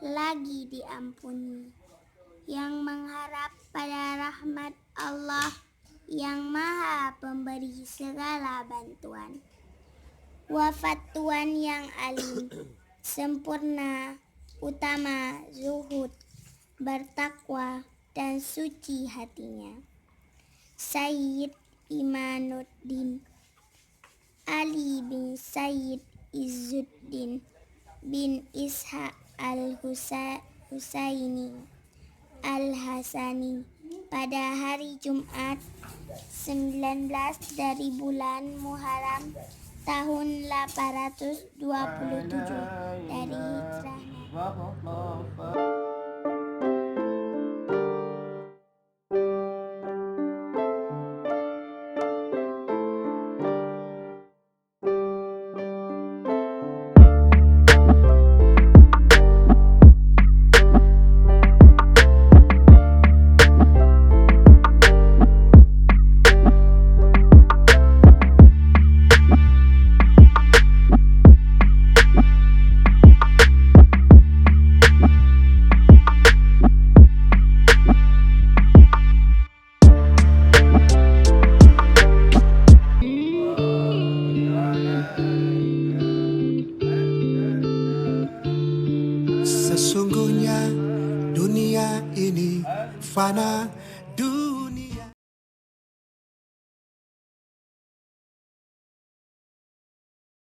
lagi diampuni, yang mengharap pada rahmat Allah yang Maha Pemberi segala bantuan. Wafat Tuhan yang alim, sempurna, utama, zuhud, bertakwa, dan suci hatinya. Sayyid Imanuddin Ali bin Sayyid Izzuddin bin Ishaq al-Husaini al-Hasani pada hari Jumat 19 dari bulan Muharram tahun 827 dari Hijrah. Sesungguhnya dunia ini fana,